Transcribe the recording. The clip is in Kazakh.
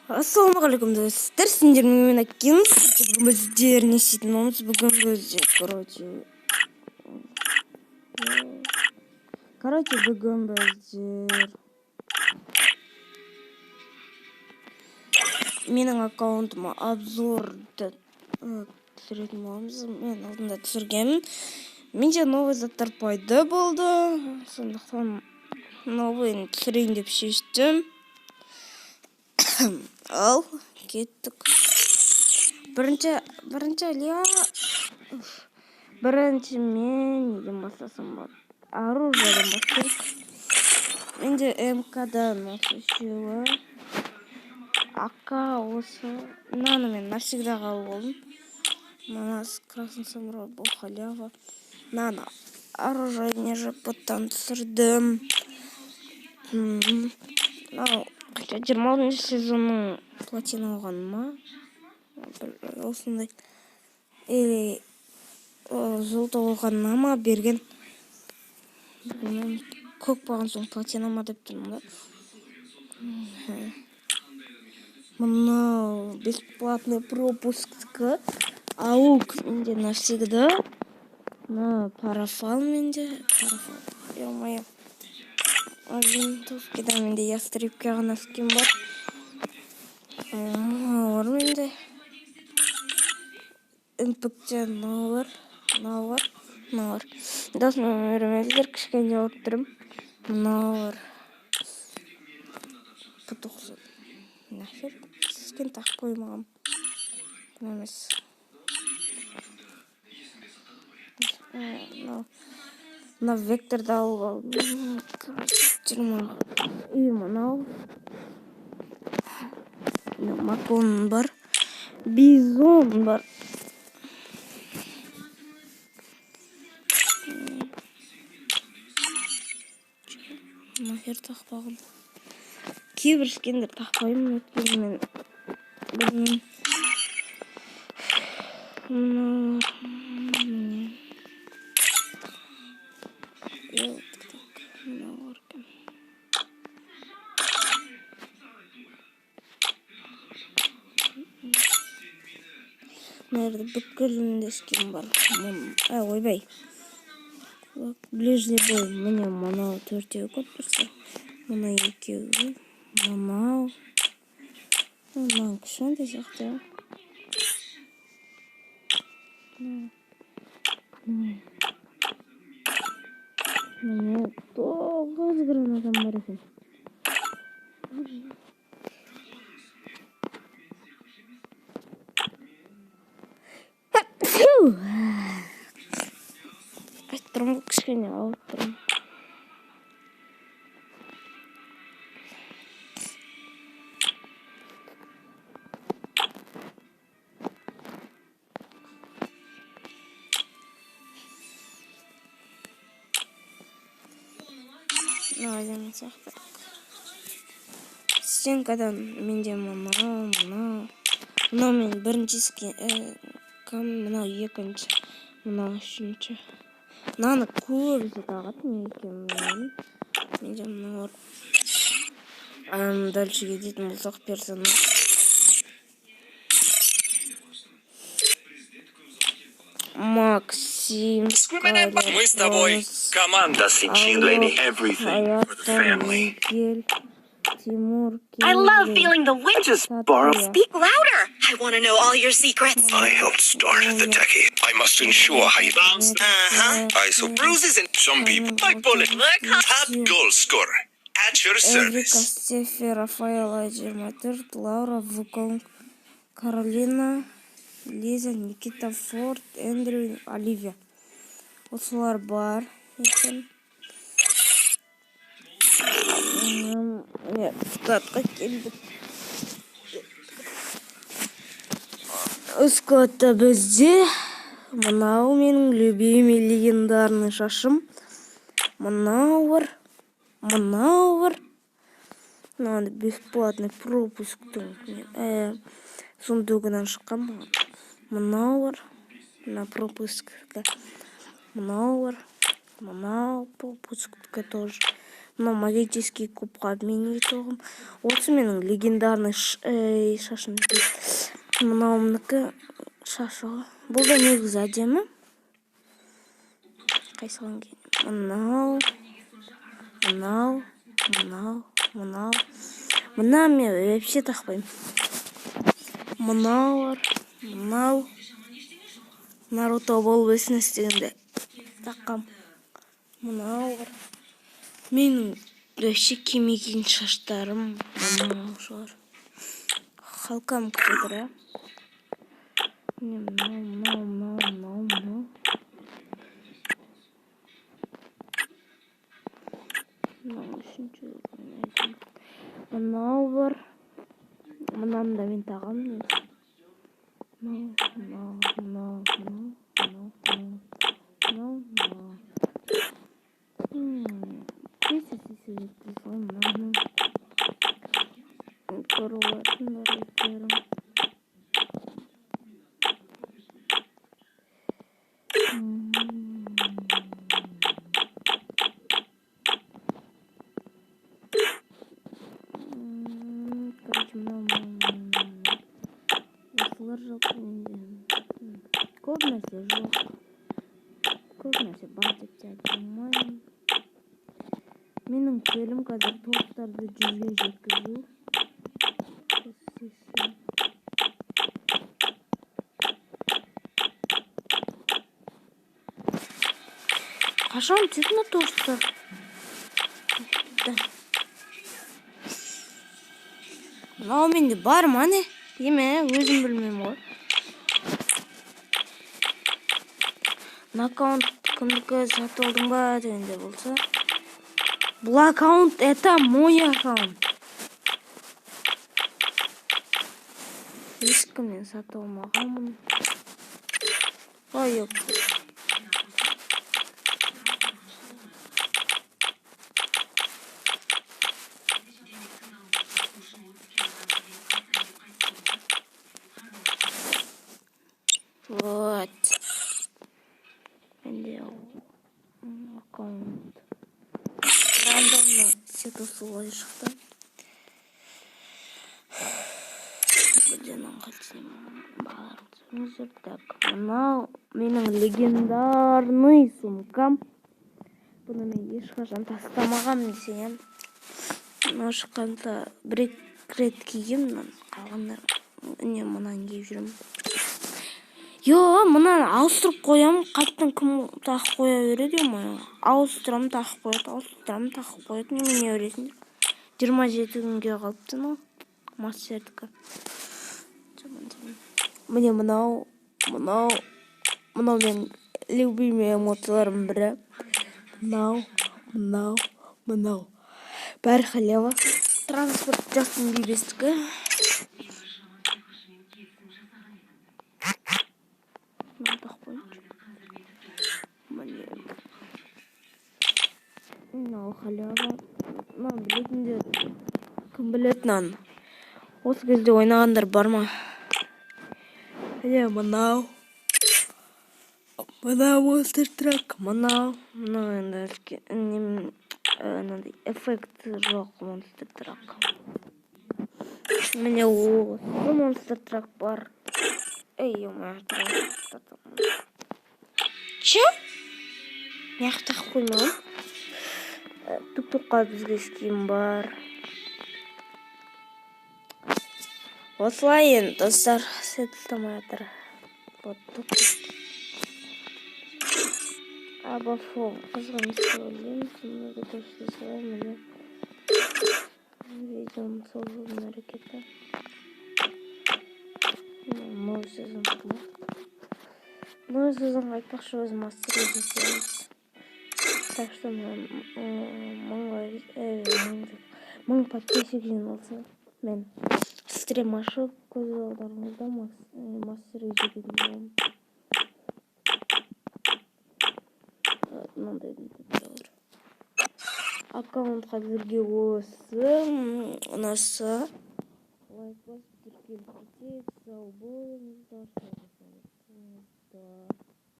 Ассалаумағалейкум достар, сендермен мен Акин. Бүгін біздер не істейтін боламыз? Бүгін біздер, бүгін біздер менің аккаунтыма обзорды түсіретін боламыз. Мен алдында түсіргенмін. Менде новый заттар пайда болды. Сондықтан новый түсірейін деп шештім. Ал кеттік. Бірінші мен неден бастасам болады? Оружиеден бастайық. Менде МК-дан осы үшеуі. АК осы. Мынаны мен навсегда қалып болдым. Мына красный самурай бұл халява. Мынаны оружие жапоттан түсірдім. Мынау 20 сезонның платина алған ма? Осындай. Или золото алғанына ма берген? Көк болған соң платина ма деп тұрмын да. Мынау бесплатный пропускы. Аук менде навсегда. Мына парафал менде. Ё-моё. Винтовкада менде ястребке ғана скин бар. Ауыр менде. НПК навар. Дасын өмірімездер кішкене алып тұрым. Навар. P90. Нахер. Скин так қоймағам. Емес. Мына векторды алып алдым. И мынау. Макон бар. Бизон бар. Нахер тақпағым. Кейбір скендер тақпаймын өткенмен. Білмеймін. Nerede бүкілінде скин бар. Ойбай. Ближний бой. Міне мынау төртеу көп тұрса. Мына екеуі. Мынау. Мынау кішкентай сияқты. Міне 9 гранатам бар екен. Тұрмын кішкене алып тұрмын. Азиямен сияқты. Стенкадан менде мынау. Мынау мен бірінші скин. Мынау екінші. Мынау үшінші. Мынаны көбісі тағатын екен. Менде мынау. Дальше кететін болсақ персонаж. Максим. Мы с тобой команда sentindo everything for the family. I love feeling the wind. Just borrow. Speak louder. I want to know all your secrets. I helped start the techie. I must ensure how you bounce. I saw bruises and some people like bullet. Top goal scorer at your service. Костефи, Рафаэла, Джерматер, Лаура, Вуконг, Каролина, Лиза, Никита, Форд, Эндрю, Оливия. Осылар бар екен. Скатқа келдік. Скатта бізде мынау менің любимый легендарный шашым. Мынау бар. Надо бесплатный пропуск. Сундугынан шыққан. Мынау бар. На пропуск. Мынау пропускка тоже. мына магический кубка мен кетіп. Осы менің легендарный шашым. Мынауымдікі шашы. Бұл да негізі әдемі. Қайсыған кейін. Мынау. Мына мен вообще тақпаймын. Мынау. Наруто болып өсін істегенде таққам. Мынау. Менің вообще кемеген шаштарым. Мынау шығар. Халкам күтедір, Мынау. Мынау бар. Мынаны мен тағам. Мынау. Көп нәрсе жоқ. Көп нәрсе бар деп те айта алмаймын. Менің целім қазір топтарды 100-ге жеткізу. Қашан түсетін топтар? Мынау менде бар ма не? Деме, өзім білмеймін ғой. Аккаунт кімдікі сатып алдың ба дегенде болса. Бұл аккаунт это мой аккаунт. Ешкімнен сатып алмағанмын. Ой, жоқ. Вот. Аккаунт. Рандомно сетусуға шықты. Так, мынау менің легендарный сумкам. Бұны мен ешқашан тастамағам десем. Мынау шыққанда бір рет киген, қалғандар не мұнан киіп жүрмін. Мұнан ауыстырып қоям, қайттан кім тақып қоя береді ма? Ауыстырам, тақып қояды. Не өресіңдер? 27 күнге қалыпты ма? Мастердікі. Міне мынау мен любимый эмоцияларым бірі. Мынау. Бәрі халява. Транспорт Джастин Бибердікі. Мынау халява. Білетіндер. Кім білетінен? Осы кезде ойнағандар бар ма? Мынау Monster Truck. Мынау енді эффект жоқ Monster Truck. Міне осы Monster Truck бар. Че? Яқты қоймам. Тук-тукқа бізге ским бар. Осылай енді достар, сетілтімай атыр. Абафо, қызғын істеуілден, сондағы дұрысты солай мені. Видеоның сол жылдың әрекеті. Новый сезон қымақ. Новый сезон айтпақшы өз мастер өздесеміз. Так что 1000 подписчик жиналса, мен стрим ашып, көз аударыңызда мастер өздесеміз. Мынандай видеолар. Аккаунт қазірге осы. Ұнаса лайк басып тіркеліп кетейік. Сау болыңыздар.